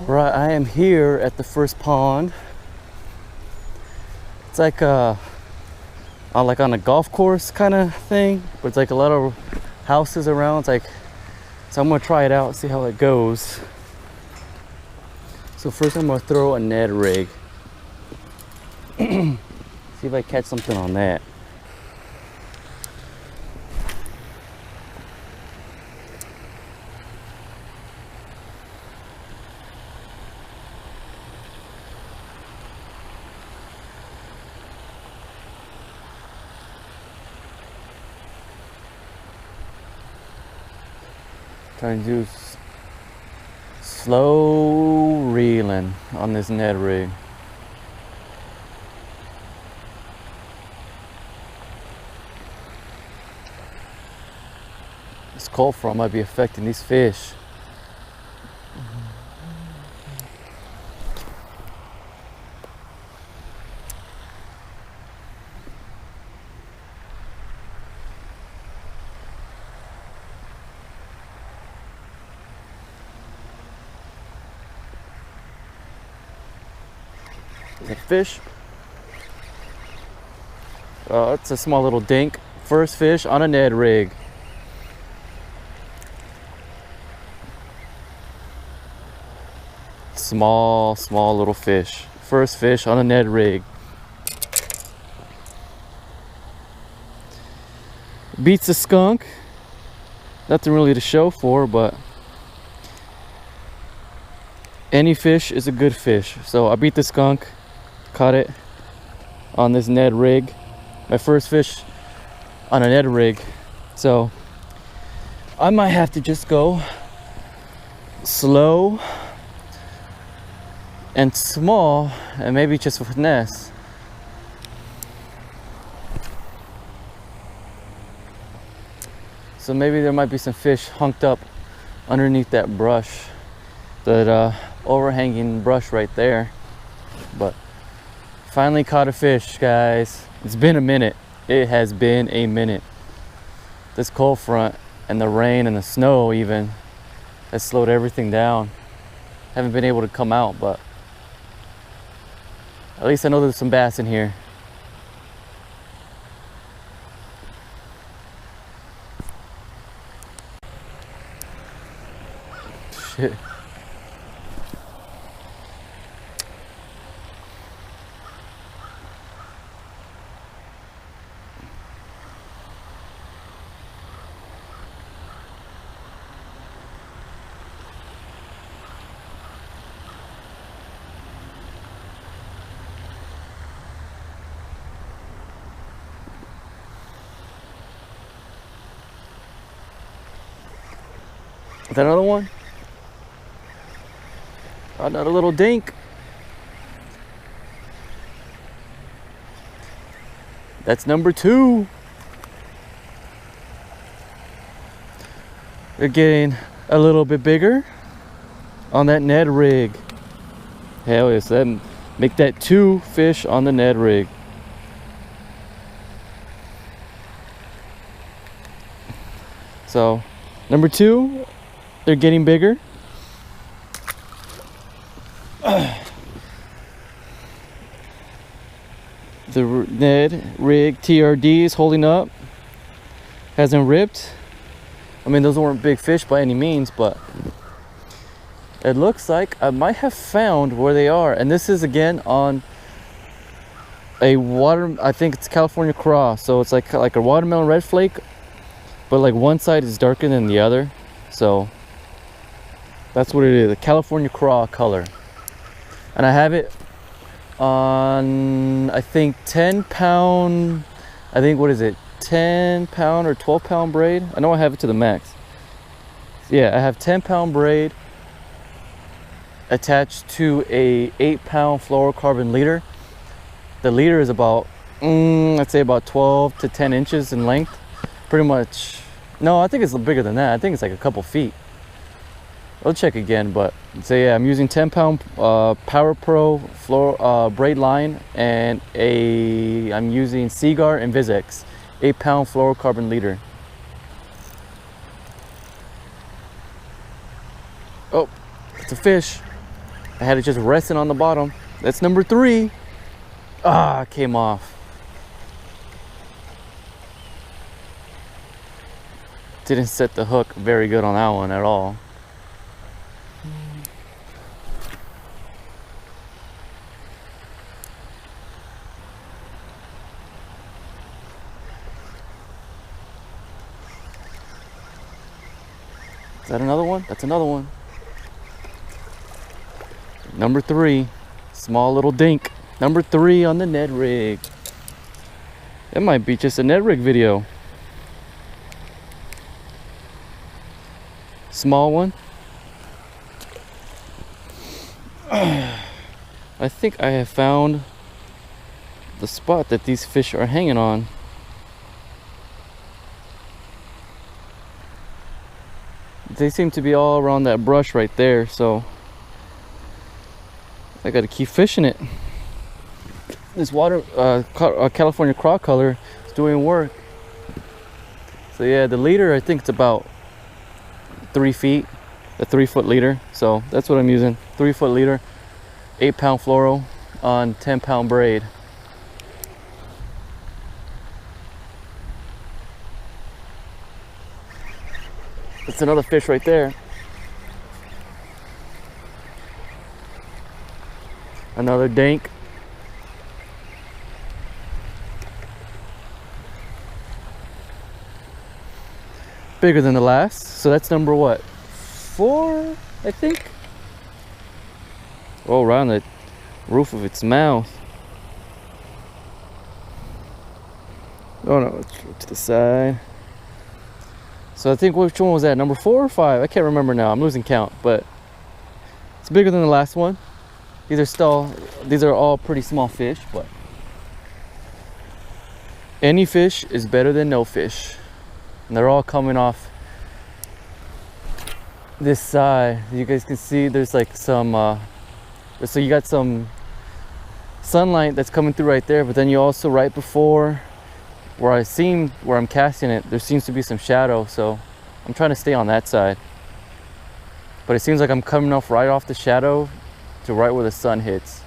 Right, I am here at the first pond. It's like like on a golf course kind of thing, but it's like a lot of houses around. It's like, so I'm gonna try it out, see how it goes. So first I'm gonna throw a Ned rig. See if I catch something on that. Trying to do slow reeling on this Ned rig. This cold front might be affecting these fish. A fish. Oh, it's a small little dink. First fish on a Ned rig. Small little fish. First fish on a Ned rig. Beats the skunk. Nothing really to show for, but any fish is a good fish. So I beat the skunk. Caught it on this Ned rig. My first fish on a Ned rig. So I might have to just go slow and small and maybe just with finesse. So maybe there might be some fish hunked up underneath that brush, that overhanging brush right there. But finally caught a fish, guys. It's been a minute. It has been a minute. This cold front and the rain and the snow even has slowed everything down. Haven't been able to come out, but at least I know there's some bass in here. Shit. Is that another one? Another little dink. That's number 2. They're getting a little bit bigger on that Ned rig. Hell yes, that make that 2 fish on the Ned rig. So number 2, they're getting bigger. The Ned rig TRD is holding up. Hasn't ripped. I mean, those weren't big fish by any means, but it looks like I might have found where they are. And this is again on a I think it's California Craw. So it's like a watermelon red flake, but like one side is darker than the other. So that's what it is, a California Craw color. And I have it on, I think 10 pound, I think, what is it, 10 pound or 12 pound braid. I know I have it to the max. Yeah, I have 10 pound braid attached to a 8 pound fluorocarbon leader. The leader is about, I'd say about 12 to 10 inches in length. Pretty much. No, I think it's bigger than that. I think it's like a couple feet. I'll check again, but so yeah, I'm using 10 pound Power Pro braid line, and I'm using Seaguar and Vizex 8 pound fluorocarbon leader. Oh, it's a fish. I had it just resting on the bottom. That's number 3. Ah, came off. Didn't set the hook very good on that one at all. Is that another one? That's another one. Number 3, small little dink. Number 3 on the Ned Rig. That might be just a Ned Rig video. Small one. I think I have found the spot that these fish are hanging on. They seem to be all around that brush right there, so I gotta keep fishing it. This water, California Craw color is doing work. So yeah, the leader, I think it's about 3 feet, a 3-foot leader. So that's what I'm using, 3-foot leader, 8-pound fluoro on 10-pound braid. That's another fish right there. Another dink. Bigger than the last. So that's number what? 4, I think. Oh, around the roof of its mouth. Oh no, let's go to the side. So I think, which one was that? Number 4 or 5? I can't remember now. I'm losing count, but it's bigger than the last one. These are all pretty small fish, but any fish is better than no fish. And they're all coming off this side. You guys can see there's like some, so you got some sunlight that's coming through right there, but then you also, right before where I'm casting it, there seems to be some shadow, so I'm trying to stay on that side. But it seems like I'm coming off right off the shadow to right where the sun hits.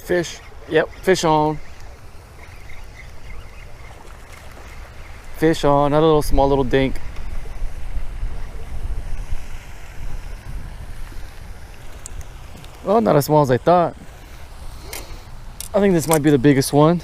Fish, yep, fish on. Fish on, another little small little dink. Well, not as small as I thought. I think this might be the biggest one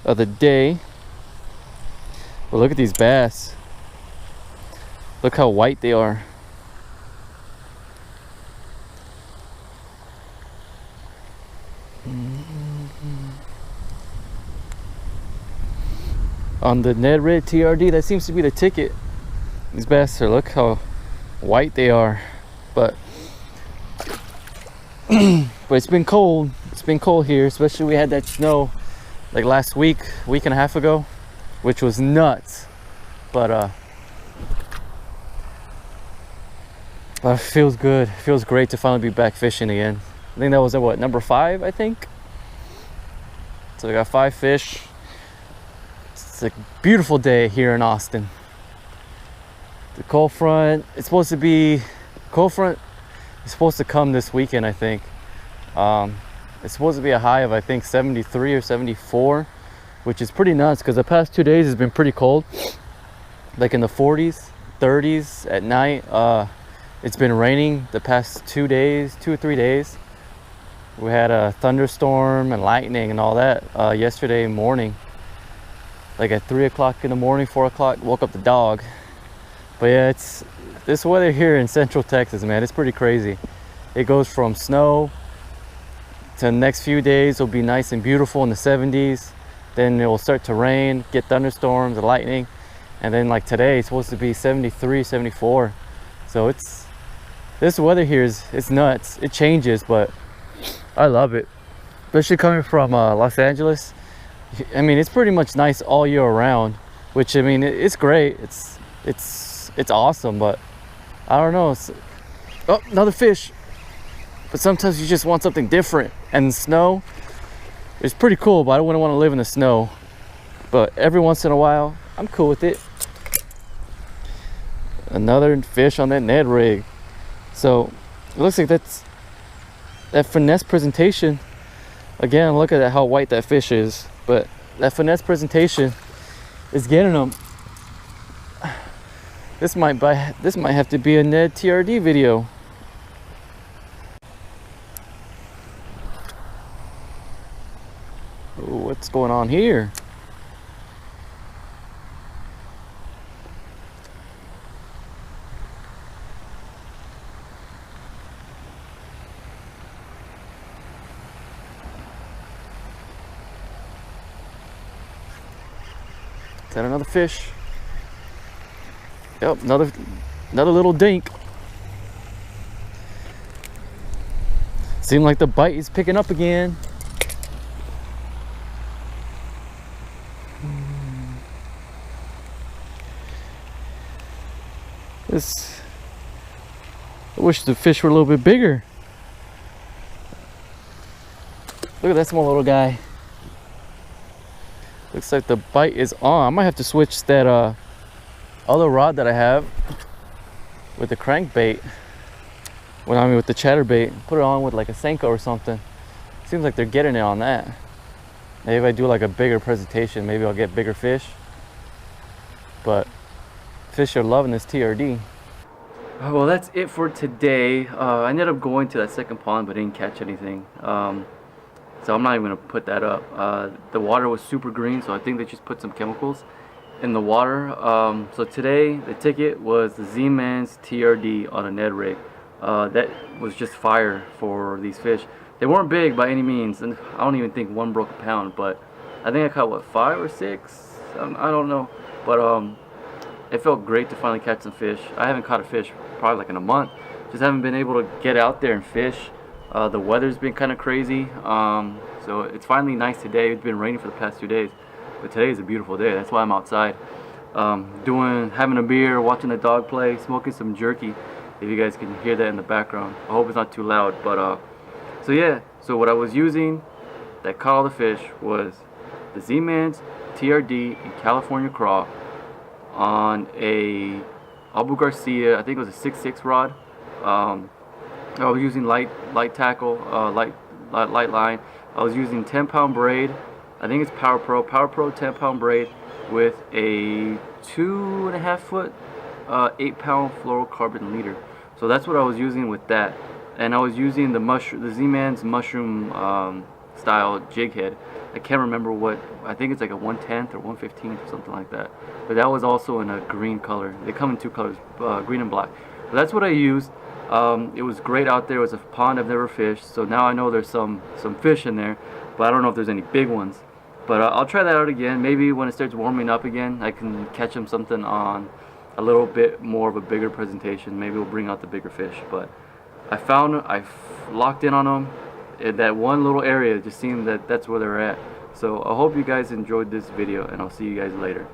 of the day. But look at these bass. Look how white they are. On the Ned Rig TRD, that seems to be the ticket. These bass are, look how white they are. But it's been cold. It's been cold here, especially we had that snow like last week and a half ago, which was nuts. But it feels good. It feels great to finally be back fishing again. I think that was at what, number 5, I think. So we got 5 fish. It's a beautiful day here in Austin. The cold front, it's supposed to be, cold front is supposed to come this weekend, I think. It's supposed to be a high of, I think, 73 or 74, which is pretty nuts because the past 2 days has been pretty cold. Like in the 40s, 30s at night. It's been raining the past 2 or 3 days. We had a thunderstorm and lightning and all that yesterday morning. Like at 3 o'clock in the morning, 4 o'clock, woke up the dog. But yeah, it's this weather here in Central Texas, man, it's pretty crazy. It goes from snow to the next few days will be nice and beautiful in the 70s. Then it will start to rain, get thunderstorms and lightning. And then like today, it's supposed to be 73, 74. So this weather here it's nuts. It changes, but I love it. Especially coming from Los Angeles. I mean, it's pretty much nice all year around, which, I mean, it's great. It's awesome, but I don't know. Oh, another fish. But sometimes you just want something different, and snow is pretty cool, but I wouldn't want to live in the snow. But every once in a while, I'm cool with it. Another fish on that Ned rig. So it looks like that finesse presentation. Again, look at how white that fish is, but that finesse presentation is getting them. This might have to be a Ned TRD video. Ooh, what's going on here? Is that another fish? Yep, another little dink. Seems like the bite is picking up again. I wish the fish were a little bit bigger. Look at that small little guy. Looks like the bite is on. I might have to switch that other rod that I have with the crankbait. With the chatterbait. Put it on with like a Senko or something. Seems like they're getting it on that. Maybe if I do like a bigger presentation, maybe I'll get bigger fish. But fish are loving this TRD. Well, that's it for today. I ended up going to that second pond but didn't catch anything. So I'm not even going to put that up. The water was super green, so I think they just put some chemicals in the water. So today the ticket was the Z-Man's TRD on a Ned rig. That was just fire for these fish. They weren't big by any means, and I don't even think one broke a pound, but I think I caught, what, 5 or 6? I don't know. But it felt great to finally catch some fish. I haven't caught a fish probably like in a month. Just haven't been able to get out there and fish. The weather's been kind of crazy, so it's finally nice today. It's been raining for the past 2 days, but today is a beautiful day. That's why I'm outside, having a beer, watching the dog play, smoking some jerky. If you guys can hear that in the background, I hope it's not too loud. But so yeah, so what I was using that caught all the fish was the Z-Man's TRD in California Craw on a Abu Garcia. I think it was a 6.6 rod. I was using light tackle, light line. I was using 10-pound braid. I think it's Power Pro 10-pound braid with a 2.5 foot 8-pound fluorocarbon leader. So that's what I was using with that. And I was using the Z-Man's mushroom style jig head. I can't remember what, I think it's like a 1/10 or 1/15 or something like that. But that was also in a green color. They come in 2 colors, green and black. But that's what I used. It was great out there. It was a pond I've never fished, so now I know there's some fish in there, but I don't know if there's any big ones. But I'll try that out again. Maybe when it starts warming up again, I can catch them something on a little bit more of a bigger presentation. Maybe we'll bring out the bigger fish. But I locked in on them. That one little area just seemed that that's where they're at. So I hope you guys enjoyed this video, and I'll see you guys later.